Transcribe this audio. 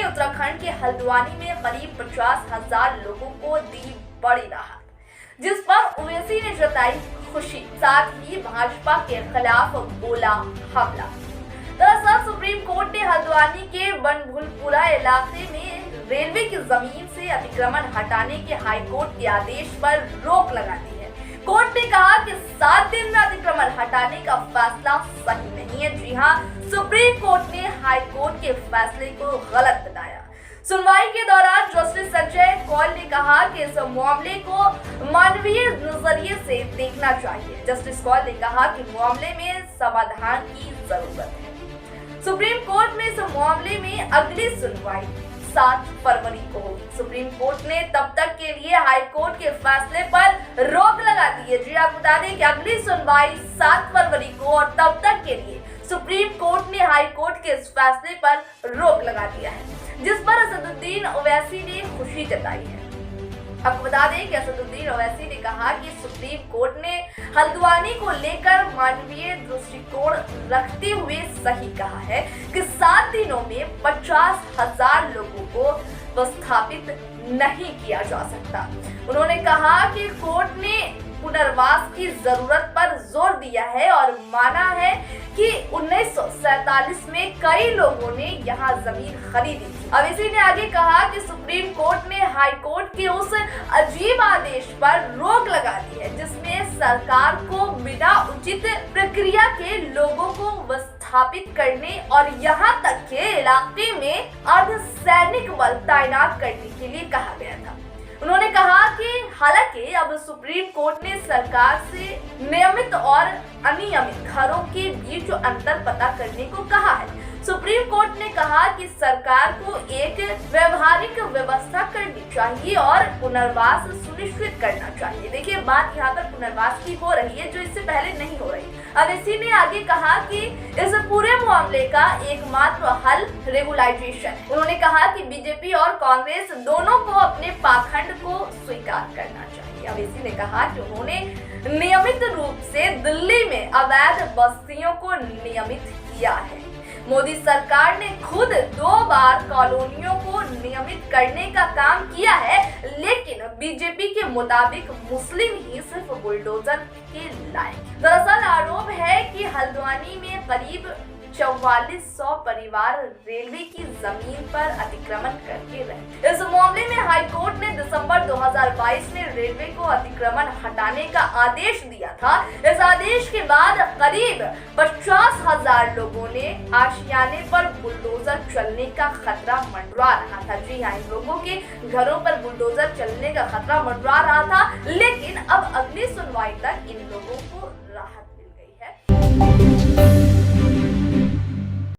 उत्तराखंड के हल्द्वानी में करीब 50,000 लोगों को दी बड़ी राहत, जिस पर ओवैसी ने जताई खुशी, साथ ही भाजपा के खिलाफ बोला हमला। दरअसल सुप्रीम कोर्ट ने हल्द्वानी के बनभूलपुरा इलाके में रेलवे की जमीन से अतिक्रमण हटाने के हाईकोर्ट के आदेश पर रोक लगा दी है। कोर्ट ने कहा कि 7 दिन में अतिक्रमण हटाने का फैसला सही नहीं है। जी हां, सुप्रीम कोर्ट ने हाई कोर्ट के फैसले को गलत बताया। सुनवाई के दौरान जस्टिस संजय कौल ने कहा कि इस मामले को मानवीय नजरिए से देखना चाहिए। जस्टिस कौल ने कहा कि मामले में समाधान की जरूरत है। सुप्रीम कोर्ट में इस मामले में अगली सुनवाई 7 फरवरी को होगी। सुप्रीम कोर्ट ने तब तक के लिए हाई कोर्ट के फैसले पर रोक लगा दी है। जी आप बता दें कि अगली सुनवाई 7 फरवरी को, और तब तक के लिए सुप्रीम कोर्ट ने हाई कोर्ट के इस फैसले पर रोक लगा दिया है, जिस पर असदुद्दीन ओवैसी ने खुशी जताई है। आपको बता दें कि असदुद्दीन ओवैसी ने कहा कि सुप्रीम कोर्ट ने हल्द्वानी को लेकर मानवीय दृष्टिकोण रखते हुए सही कहा है कि 7 दिनों में 50,000 लोगों को विस्थापित नहीं किया जा सकता। उन्होंने कहा कि कोर्ट ने पुनर्वास की जरूरत पर जोर दिया है और माना है कि 1947 में कई लोगों ने यहाँ जमीन खरीदी थी। ओवैसी ने आगे कहा कि सुप्रीम कोर्ट ने हाई कोर्ट के उस अजीब आदेश पर रोक लगा दी है, जिसमें सरकार को बिना उचित प्रक्रिया के लोगों को विस्थापित करने और यहाँ तक के इलाके में अर्धसैनिक बल तैनात करने के लिए कहा गया था। उन्होंने कहा कि हालांकि अब सुप्रीम कोर्ट ने सरकार से नियमित और अनियमित घरों के बीच अंतर पता करने को कहा है। सुप्रीम कोर्ट ने कहा कि सरकार को एक व्यवहारिक व्यवस्था करनी चाहिए और पुनर्वास सुनिश्चित करना चाहिए। देखिए, बात यहाँ पर पुनर्वास की हो रही है, जो इससे पहले नहीं हो रही। ओवैसी ने आगे कहा कि इस पूरे मामले का एकमात्र हल रेगुलाइजेशन है। उन्होंने कहा कि बीजेपी और कांग्रेस दोनों को अपने पाखंड को स्वीकार करना चाहिए। ओवैसी ने कहा कि उन्होंने नियमित रूप से दिल्ली में अवैध बस्तियों को नियमित किया है। मोदी सरकार ने खुद 2 बार कॉलोनियों को नियमित करने का काम किया है, लेकिन बीजेपी के मुताबिक मुस्लिम ही सिर्फ बुलडोजर के लायक। दरअसल आरोप है कि हल्द्वानी में करीब 4400 परिवार रेलवे की जमीन पर अतिक्रमण करके रहे। इस मामले में हाई कोर्ट ने दिसंबर 2022 में रेलवे को अतिक्रमण हटाने का आदेश दिया था। इस आदेश के बाद करीब 50,000 लोगों ने आशियाने पर बुलडोजर चलने का खतरा मंडरा रहा था। जी हाँ, इन लोगों के घरों पर बुलडोजर चलने का खतरा मंडरा रहा था, लेकिन अब अगली सुनवाई तक इन लोगों को राहत मिल गई है।